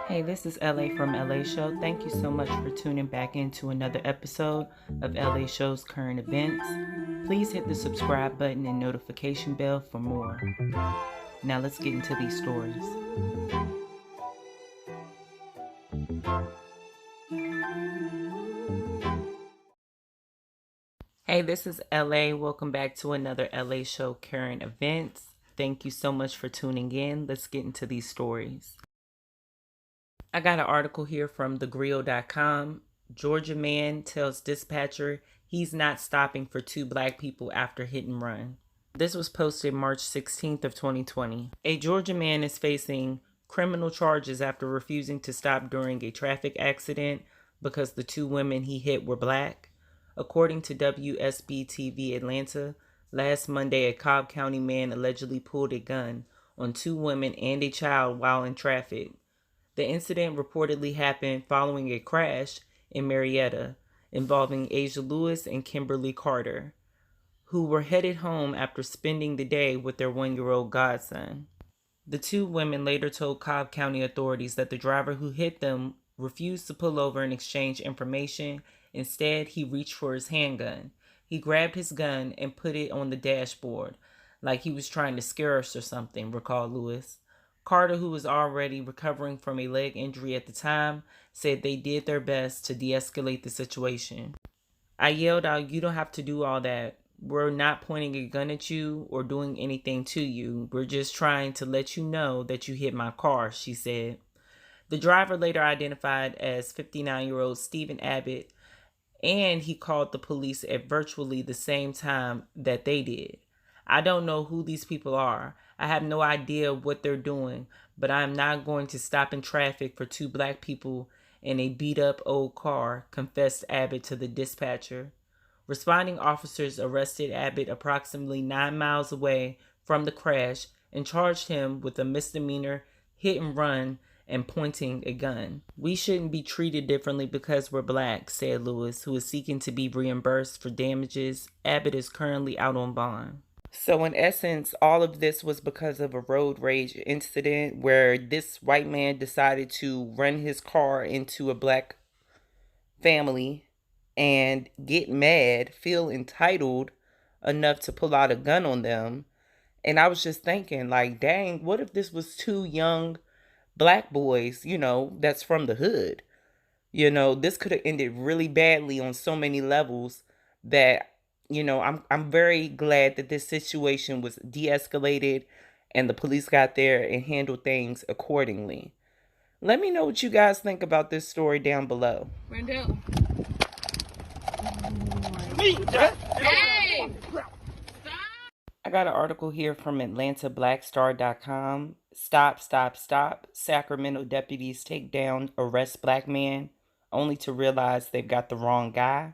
Hey, this is LA from LA Show. Thank you so much for tuning back into another episode of LA Show's current events. Please hit the subscribe button and notification bell for more. Now let's get into these stories. Hey, this is LA. Welcome back to another LA Show current events. Thank you so much for tuning in. Let's get into these stories. I got an article here from thegrio.com. Georgia man tells dispatcher he's not stopping for two black people after hit and run. This was posted March 16th of 2020. A Georgia man is facing criminal charges after refusing to stop during a traffic accident because the two women he hit were black. According to WSB-TV Atlanta, last Monday a Cobb County man allegedly pulled a gun on two women and a child while in traffic. The incident reportedly happened following a crash in Marietta involving Asia Lewis and Kimberly Carter, who were headed home after spending the day with their 1-year-old godson. The two women later told Cobb County authorities that the driver who hit them refused to pull over and exchange information. Instead, he reached for his handgun. He grabbed his gun and put it on the dashboard, like he was trying to scare us or something, recalled Lewis. Carter, who was already recovering from a leg injury at the time, said they did their best to de-escalate the situation. I yelled out, "You don't have to do all that. We're not pointing a gun at you or doing anything to you. We're just trying to let you know that you hit my car," she said. The driver later identified as 59-year-old Stephen Abbott, and he called the police at virtually the same time that they did. "I don't know who these people are. I have no idea what they're doing, but I'm not going to stop in traffic for two black people in a beat-up old car," confessed Abbott to the dispatcher. Responding officers arrested Abbott approximately 9 miles away from the crash and charged him with a misdemeanor hit and run and pointing a gun. "We shouldn't be treated differently because we're black," said Lewis, who is seeking to be reimbursed for damages. Abbott is currently out on bond. So in essence, all of this was because of a road rage incident where this white man decided to run his car into a black family and get mad, feel entitled enough to pull out a gun on them. And I was just thinking, like, dang, what if this was two young black boys, that's from the hood? This could have ended really badly on so many levels that, I'm very glad that this situation was de-escalated and the police got there and handled things accordingly. Let me know what you guys think about this story down below. Randall. Hey! I got an article here from AtlantaBlackStar.com. Stop, stop, stop. Sacramento deputies take down arrest black man only to realize they've got the wrong guy.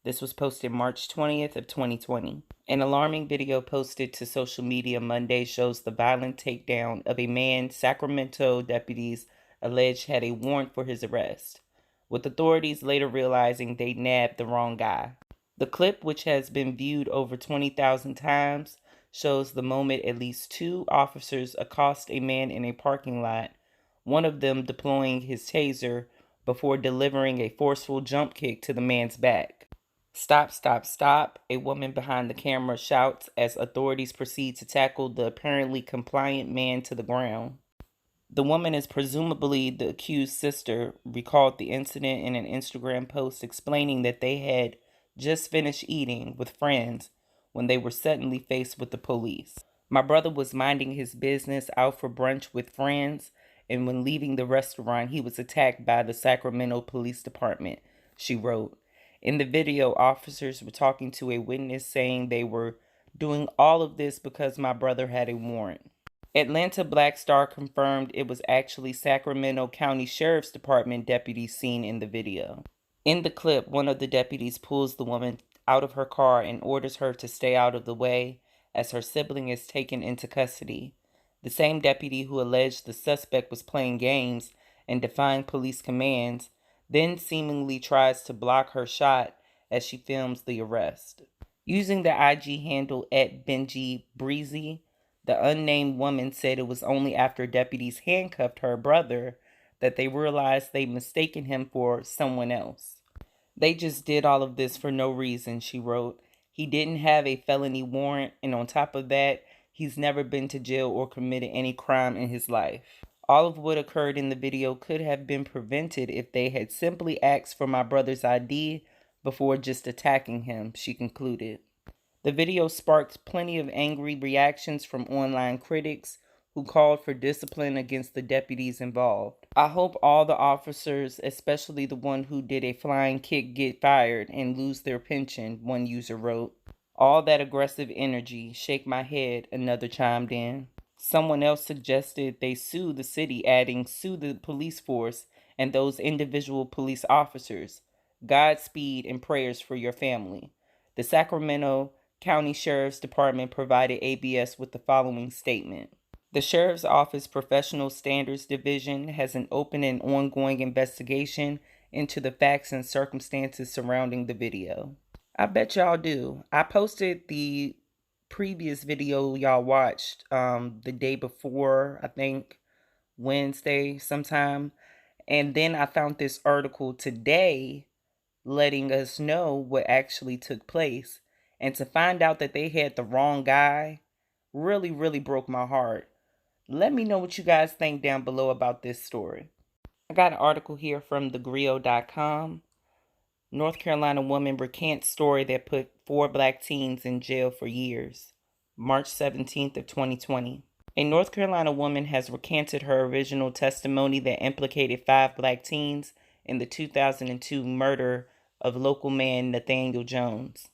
This was posted March 20th of 2020. An alarming video posted to social media Monday shows the violent takedown of a man Sacramento deputies alleged had a warrant for his arrest, with authorities later realizing they nabbed the wrong guy. The clip, which has been viewed over 20,000 times, shows the moment at least two officers accost a man in a parking lot, one of them deploying his taser before delivering a forceful jump kick to the man's back. "Stop, stop, stop," a woman behind the camera shouts as authorities proceed to tackle the apparently compliant man to the ground. The woman is presumably the accused sister, recalled the incident in an Instagram post explaining that they had just finished eating with friends when they were suddenly faced with the police. "My brother was minding his business out for brunch with friends, and when leaving the restaurant, he was attacked by the Sacramento Police Department," she wrote. In the video, officers were talking to a witness saying they were doing all of this because my brother had a warrant. Atlanta Black Star confirmed it was actually Sacramento County Sheriff's Department deputies seen in the video. In the clip, one of the deputies pulls the woman out of her car and orders her to stay out of the way as her sibling is taken into custody. The same deputy who alleged the suspect was playing games and defying police commands then seemingly tries to block her shot as she films the arrest. Using the IG handle @BenjiBreezy, the unnamed woman said it was only after deputies handcuffed her brother that they realized they'd mistaken him for someone else. They just did all of this for no reason, she wrote. He didn't have a felony warrant, and on top of that, he's never been to jail or committed any crime in his life. All of what occurred in the video could have been prevented if they had simply asked for my brother's ID before just attacking him, she concluded. The video sparked plenty of angry reactions from online critics who called for discipline against the deputies involved. I hope all the officers, especially the one who did a flying kick, get fired and lose their pension, one user wrote. All that aggressive energy, shake my head, another chimed in. Someone else suggested they sue the city, adding, sue the police force and those individual police officers. Godspeed and prayers for your family. The Sacramento County Sheriff's Department provided ABS with the following statement. The Sheriff's Office Professional Standards Division has an open and ongoing investigation into the facts and circumstances surrounding the video. I bet y'all do. I posted the previous video y'all watched the day before, I think Wednesday sometime, and then I found this article today letting us know what actually took place, and to find out that they had the wrong guy really broke my heart. Let me know what you guys think down below about this story. I got an article here from thegrio.com. North Carolina woman recants story that put 4 black teens in jail for years. March 17th of 2020. A North Carolina woman has recanted her original testimony that implicated 5 black teens in the 2002 murder of local man Nathaniel Jones.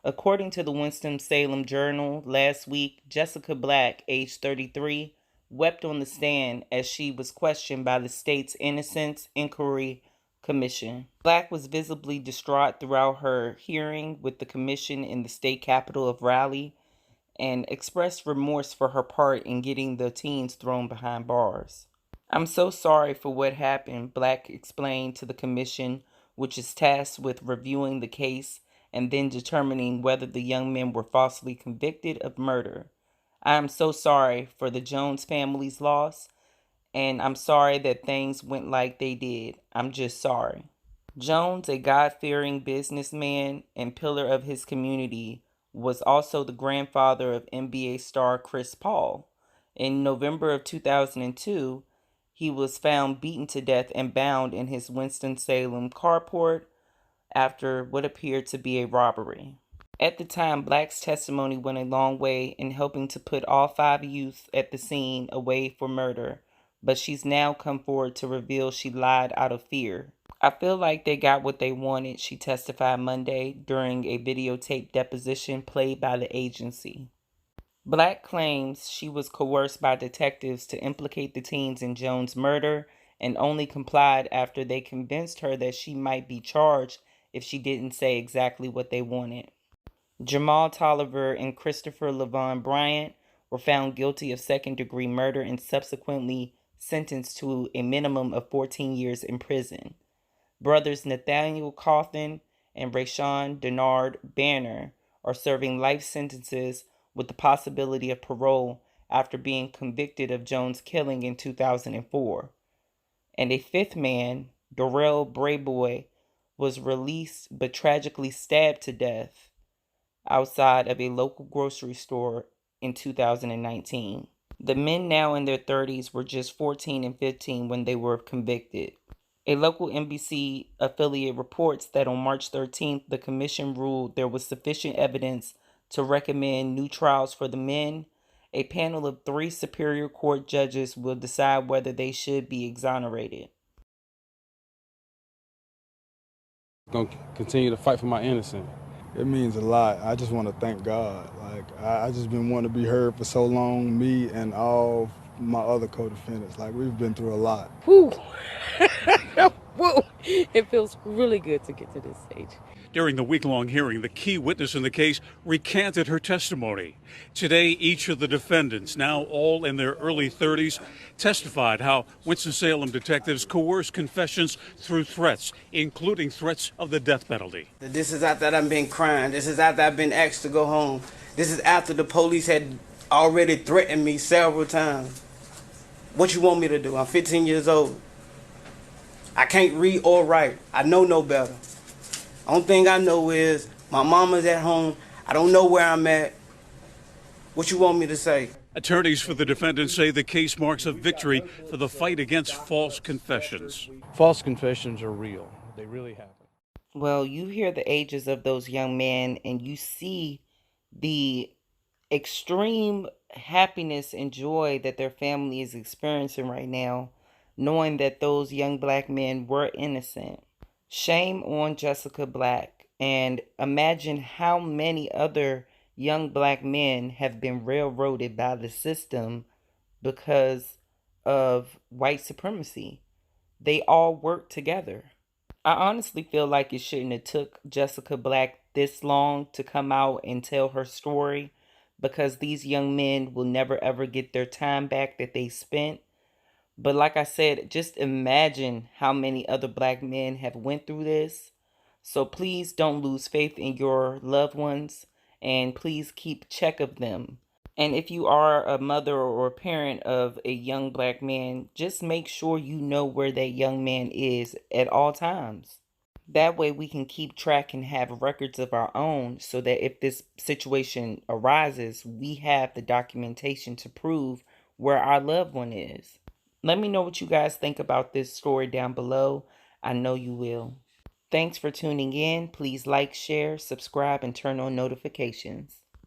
According to the Winston-Salem Journal, last week, Jessicah Black, age 33, wept on the stand as she was questioned by the state's Innocence Inquiry Commission. Black was visibly distraught throughout her hearing with the commission in the state capital of Raleigh and expressed remorse for her part in getting the teens thrown behind bars. I'm so sorry for what happened, Black explained to the commission, which is tasked with reviewing the case and then determining whether the young men were falsely convicted of murder. I am so sorry for the Jones family's loss, and I'm sorry that things went like they did. I'm just sorry. Jones, a God-fearing businessman and pillar of his community, was also the grandfather of NBA star Chris Paul. In November of 2002, he was found beaten to death and bound in his Winston-Salem carport after what appeared to be a robbery. At the time, Black's testimony went a long way in helping to put all 5 youths at the scene away for murder, but she's now come forward to reveal she lied out of fear. I feel like they got what they wanted, she testified Monday during a videotaped deposition played by the agency. Black claims she was coerced by detectives to implicate the teens in Jones' murder and only complied after they convinced her that she might be charged if she didn't say exactly what they wanted. Jamal Tolliver and Christopher Lavon Bryant were found guilty of second-degree murder and subsequently sentenced to a minimum of 14 years in prison. Brothers Nathaniel Cawthon and Rayshawn Denard Banner are serving life sentences with the possibility of parole after being convicted of Jones' killing in 2004. And a 5th man, Darrell Brayboy, was released but tragically stabbed to death outside of a local grocery store in 2019. The men, now in their 30s, were just 14 and 15 when they were convicted. A local NBC affiliate reports that on March 13th, the commission ruled there was sufficient evidence to recommend new trials for the men. A panel of 3 Superior Court judges will decide whether they should be exonerated. Gonna continue to fight for my innocence. It means a lot. I just want to thank God. I just been wanting to be heard for so long, me and all my other co-defendants. We've been through a lot. Whew. Whoa. It feels really good to get to this stage. During the week-long hearing, the key witness in the case recanted her testimony. Today, each of the defendants, now all in their early 30s, testified how Winston-Salem detectives coerced confessions through threats, including threats of the death penalty. This is after I've been crying. This is after I've been asked to go home. This is after the police had already threatened me several times. What you want me to do? I'm 15 years old. I can't read or write. I know no better. Only thing I know is my mama's at home. I don't know where I'm at. What you want me to say? Attorneys for the defendants say the case marks a victory for the fight against false confessions. False confessions are real. They really happen. Well, you hear the ages of those young men and you see the extreme happiness and joy that their family is experiencing right now, knowing that those young black men were innocent. Shame on Jessicah Black, and imagine how many other young black men have been railroaded by the system because of white supremacy. They all work together. I honestly feel like it shouldn't have took Jessicah Black this long to come out and tell her story, because these young men will never ever get their time back that they spent. But like I said, just imagine how many other black men have went through this. So please don't lose faith in your loved ones, and please keep check of them. And if you are a mother or a parent of a young black man, just make sure you know where that young man is at all times. That way we can keep track and have records of our own, so that if this situation arises, we have the documentation to prove where our loved one is. Let me know what you guys think about this story down below. I know you will. Thanks for tuning in. Please like, share, subscribe, and turn on notifications.